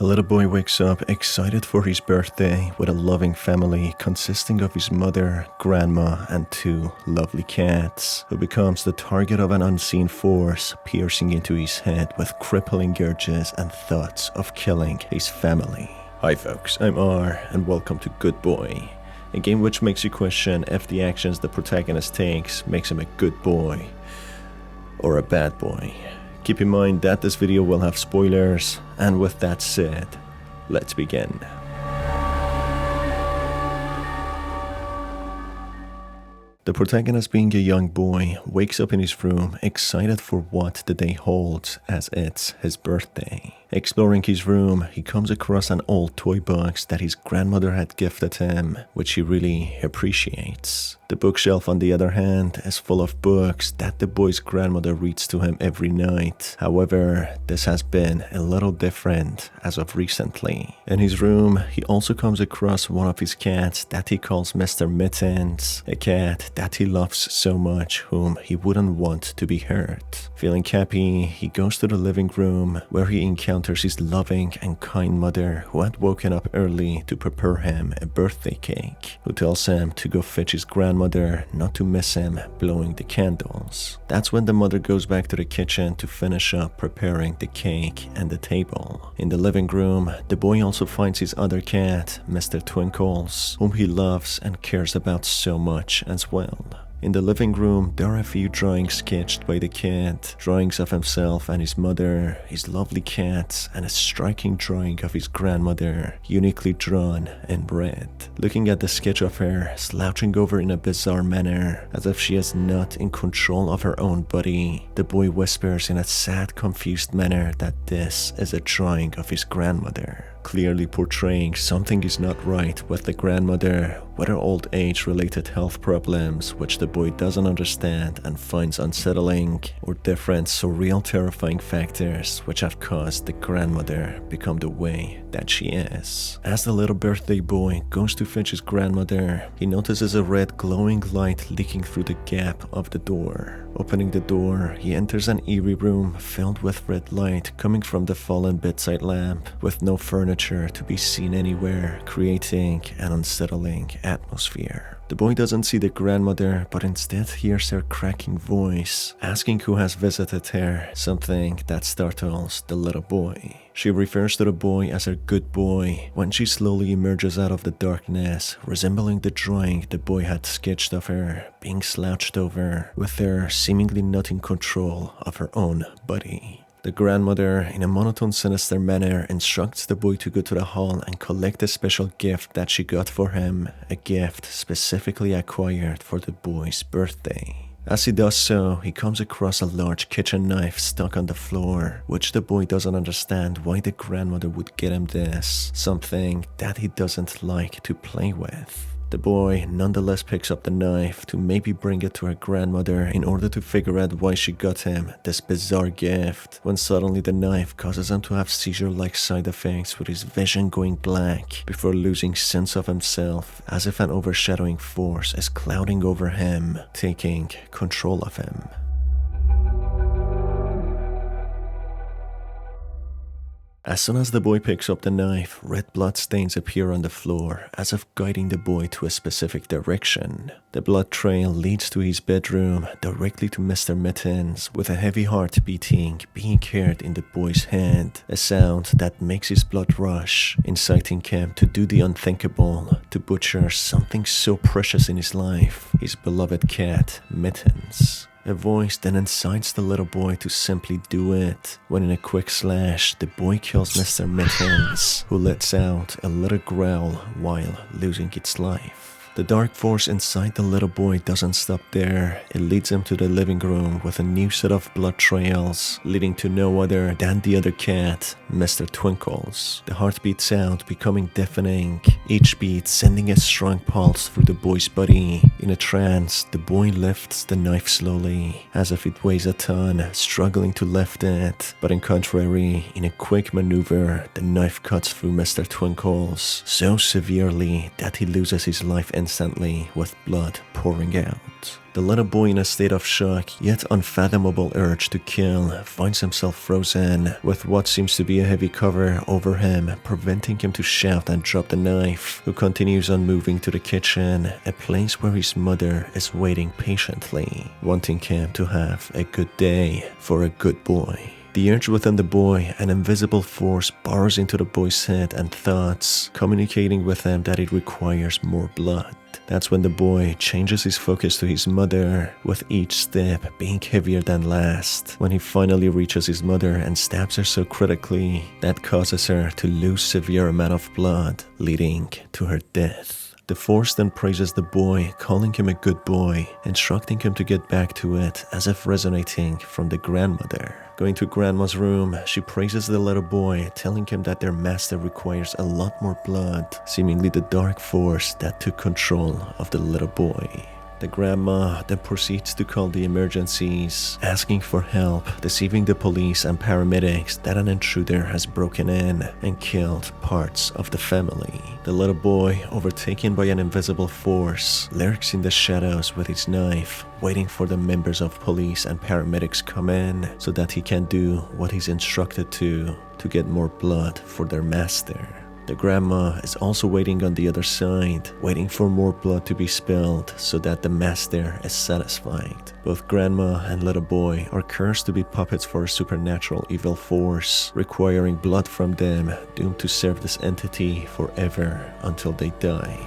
A little boy wakes up excited for his birthday with a loving family consisting of his mother, grandma, and two lovely cats, who becomes the target of an unseen force piercing into his head with crippling urges and thoughts of killing his family. Hi folks, I'm R, and welcome to Good Boy, a game which makes you question if the actions the protagonist takes makes him a good boy or a bad boy. Keep in mind that this video will have spoilers, and with that said, let's begin. The protagonist, being a young boy, wakes up in his room excited for what the day holds as it's his birthday. Exploring his room, he comes across an old toy box that his grandmother had gifted him, which he really appreciates. The bookshelf, on the other hand, is full of books that the boy's grandmother reads to him every night. However, this has been a little different as of recently. In his room, he also comes across one of his cats that he calls Mr. Mittens, a cat that he loves so much whom he wouldn't want to be hurt. Feeling happy, he goes to the living room where he encounters his loving and kind mother, who had woken up early to prepare him a birthday cake, who tells him to go fetch his grandmother, not to miss him blowing the candles. That's when the mother goes back to the kitchen to finish up preparing the cake and the table. In the living room, the boy also finds his other cat, Mr. Twinkles, whom he loves and cares about so much as well. In the living room, there are a few drawings sketched by the kid, drawings of himself and his mother, his lovely cat, and a striking drawing of his grandmother, uniquely drawn in red. Looking at the sketch of her, slouching over in a bizarre manner, as if she is not in control of her own body, the boy whispers in a sad, confused manner that this is a drawing of his grandmother, clearly portraying something is not right with the grandmother, whether old age-related health problems, which the boy doesn't understand and finds unsettling, or different surreal terrifying factors which have caused the grandmother become the way that she is. As the little birthday boy goes to fetch his grandmother, he notices a red glowing light leaking through the gap of the door. Opening the door, he enters an eerie room filled with red light coming from the fallen bedside lamp, with no furniture to be seen anywhere, creating an unsettling atmosphere. The boy doesn't see the grandmother, but instead hears her cracking voice, asking who has visited her, something that startles the little boy. She refers to the boy as her good boy when she slowly emerges out of the darkness, resembling the drawing the boy had sketched of her, being slouched over, with her seemingly not in control of her own body. The grandmother, in a monotone, sinister manner, instructs the boy to go to the hall and collect a special gift that she got for him, a gift specifically acquired for the boy's birthday. As he does so, he comes across a large kitchen knife stuck on the floor, which the boy doesn't understand why the grandmother would get him this, something that he doesn't like to play with. The boy nonetheless picks up the knife to maybe bring it to her grandmother in order to figure out why she got him this bizarre gift, when suddenly the knife causes him to have seizure-like side effects, with his vision going black before losing sense of himself, as if an overshadowing force is clouding over him, taking control of him. As soon as the boy picks up the knife, red blood stains appear on the floor, as if guiding the boy to a specific direction. The blood trail leads to his bedroom, directly to Mr. Mittens, with a heavy heart beating being heard in the boy's head, a sound that makes his blood rush, inciting him to do the unthinkable, to butcher something so precious in his life, his beloved cat, Mittens. A voice then incites the little boy to simply do it, when in a quick slash, the boy kills Mr. Mittens, who lets out a little growl while losing its life. The dark force inside the little boy doesn't stop there. It leads him to the living room with a new set of blood trails, leading to no other than the other cat, Mr. Twinkles. The heartbeat sound becoming deafening, each beat sending a strong pulse through the boy's body. In a trance, the boy lifts the knife slowly, as if it weighs a ton, struggling to lift it. But in contrary, in a quick maneuver, the knife cuts through Mr. Twinkles so severely that he loses his life instantly, with blood pouring out. The little boy, in a state of shock yet unfathomable urge to kill, finds himself frozen, with what seems to be a heavy cover over him, preventing him to shout and drop the knife, who continues on moving to the kitchen, a place where his mother is waiting patiently, wanting him to have a good day for a good boy. The urge within the boy, an invisible force, burrows into the boy's head and thoughts, communicating with him that it requires more blood. That's when the boy changes his focus to his mother, with each step being heavier than last, when he finally reaches his mother and stabs her so critically that causes her to lose severe amount of blood, leading to her death. The force then praises the boy, calling him a good boy, instructing him to get back to it, as if resonating from the grandmother. Going to grandma's room, she praises the little boy, telling him that their master requires a lot more blood, seemingly the dark force that took control of the little boy. The grandma then proceeds to call the emergencies, asking for help, deceiving the police and paramedics that an intruder has broken in and killed parts of the family. The little boy, overtaken by an invisible force, lurks in the shadows with his knife, waiting for the members of police and paramedics come in so that he can do what he's instructed to get more blood for their master. The grandma is also waiting on the other side, waiting for more blood to be spilled so that the master is satisfied. Both grandma and little boy are cursed to be puppets for a supernatural evil force, requiring blood from them, doomed to serve this entity forever until they die.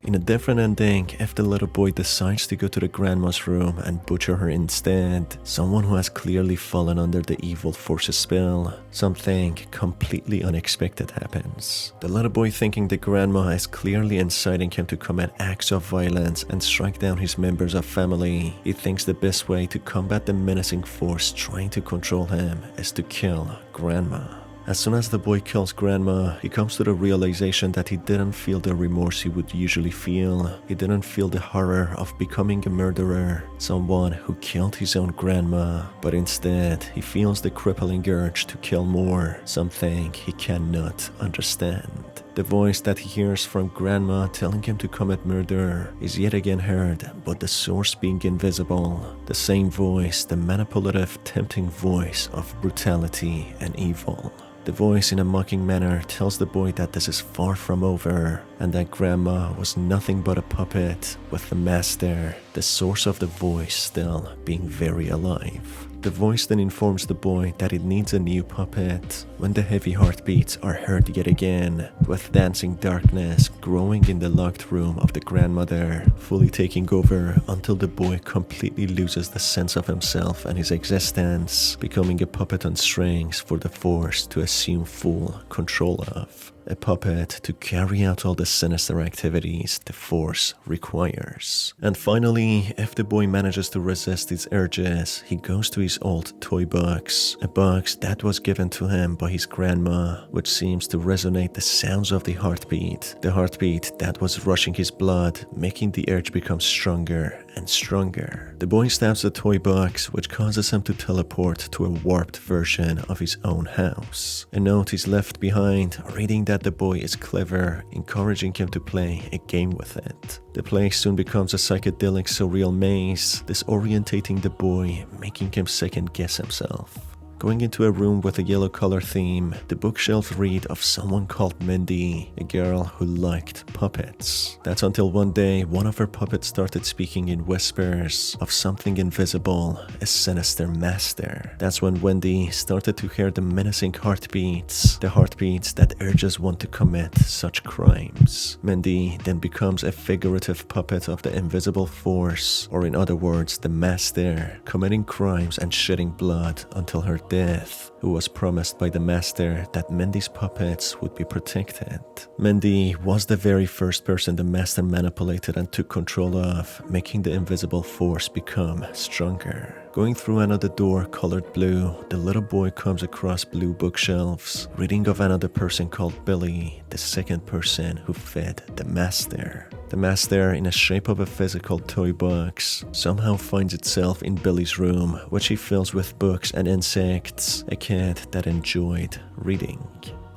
In a different ending, if the little boy decides to go to the grandma's room and butcher her instead, someone who has clearly fallen under the evil force's spell, something completely unexpected happens. The little boy, thinking the grandma is clearly inciting him to commit acts of violence and strike down his members of family, he thinks the best way to combat the menacing force trying to control him is to kill grandma. As soon as the boy kills grandma, he comes to the realization that he didn't feel the remorse he would usually feel. He didn't feel the horror of becoming a murderer, someone who killed his own grandma, but instead he feels the crippling urge to kill more, something he cannot understand. The voice that he hears from grandma telling him to commit murder is yet again heard, but the source being invisible. The same voice, the manipulative, tempting voice of brutality and evil. The voice, in a mocking manner, tells the boy that this is far from over, and that grandma was nothing but a puppet, with the master, the source of the voice, still being very alive. The voice then informs the boy that it needs a new puppet, when the heavy heartbeats are heard yet again, with dancing darkness growing in the locked room of the grandmother, fully taking over until the boy completely loses the sense of himself and his existence, becoming a puppet on strings for the force to assume full control of. A puppet to carry out all the sinister activities the force requires. And finally, if the boy manages to resist his urges, he goes to his old toy box, a box that was given to him by his grandma, which seems to resonate the sounds of the heartbeat that was rushing his blood, making the urge become stronger and stronger. The boy stabs the toy box, which causes him to teleport to a warped version of his own house. A note is left behind, reading that the boy is clever, encouraging him to play a game with it. The place soon becomes a psychedelic surreal maze, disorientating the boy, making him second guess himself. Going into a room with a yellow color theme, the bookshelves read of someone called Mindy, a girl who liked puppets. That's until one day, one of her puppets started speaking in whispers of something invisible, a sinister master. That's when Wendy started to hear the menacing heartbeats, the heartbeats that urges one to commit such crimes. Mindy then becomes a figurative puppet of the invisible force, or in other words, the master, committing crimes and shedding blood until her death, who was promised by the master that Mindy's puppets would be protected. Mindy was the very first person the master manipulated and took control of, making the invisible force become stronger. Going through another door colored blue, the little boy comes across blue bookshelves, reading of another person called Billy, the second person who fed the master. The master, in the shape of a physical toy box, somehow finds itself in Billy's room, which he fills with books and insects, a cat that enjoyed reading.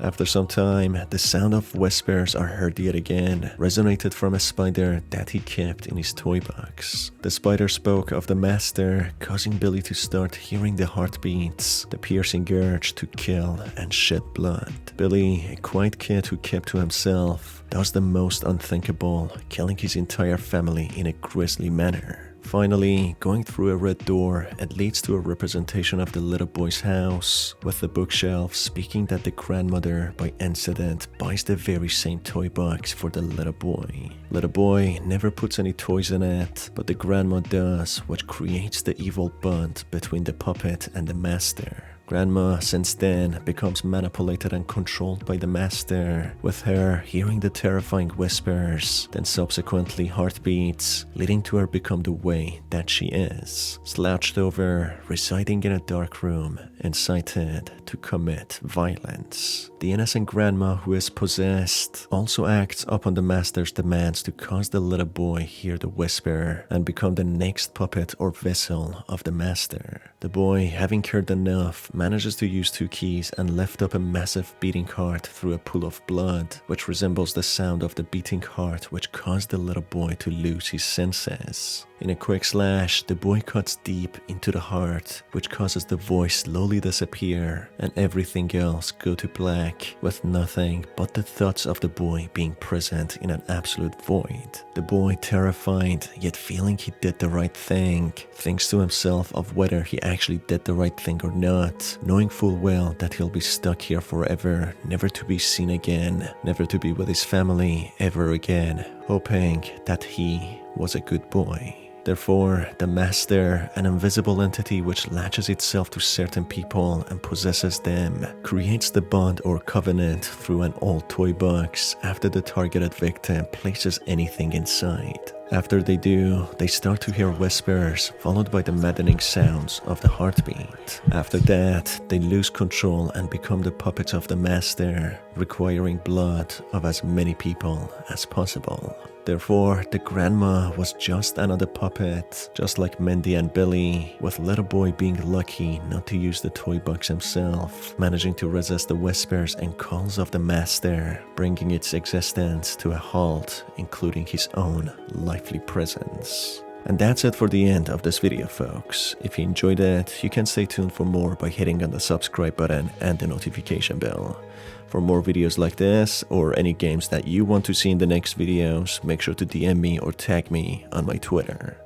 After some time, the sound of whispers are heard yet again, resonated from a spider that he kept in his toy box. The spider spoke of the master, causing Billy to start hearing the heartbeats, the piercing urge to kill and shed blood. Billy, a quiet kid who kept to himself, does the most unthinkable, killing his entire family in a grisly manner. Finally, going through a red door, it leads to a representation of the little boy's house, with the bookshelf speaking that the grandmother, by incident, buys the very same toy box for the little boy. Little boy never puts any toys in it, but the grandma does, which creates the evil bond between the puppet and the master. Grandma, since then, becomes manipulated and controlled by the master, with her hearing the terrifying whispers, then subsequently heartbeats, leading to her become the way that she is, slouched over, residing in a dark room, incited to commit violence. The innocent grandma who is possessed also acts upon the master's demands to cause the little boy hear the whisper and become the next puppet or vessel of the master. The boy, having heard enough, manages to use 2 keys and lift up a massive beating heart through a pool of blood, which resembles the sound of the beating heart which caused the little boy to lose his senses. In a quick slash, the boy cuts deep into the heart, which causes the voice slowly disappear and everything else go to black, with nothing but the thoughts of the boy being present in an absolute void. The boy, terrified, yet feeling he did the right thing, thinks to himself of whether he actually did the right thing or not, knowing full well that he'll be stuck here forever, never to be seen again, never to be with his family ever again, hoping that he was a good boy. Therefore, the master, an invisible entity which latches itself to certain people and possesses them, creates the bond or covenant through an old toy box after the targeted victim places anything inside. After they do, they start to hear whispers, followed by the maddening sounds of the heartbeat. After that, they lose control and become the puppets of the master, requiring blood of as many people as possible. Therefore, the grandma was just another puppet, just like Mindy and Billy, with little boy being lucky not to use the toy box himself, managing to resist the whispers and calls of the master, bringing its existence to a halt, including his own lively presence. And that's it for the end of this video, folks. If you enjoyed it, you can stay tuned for more by hitting on the subscribe button and the notification bell. For more videos like this, or any games that you want to see in the next videos, make sure to DM me or tag me on my Twitter.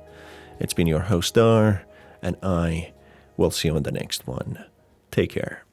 It's been your host, Dar, and I will see you on the next one. Take care.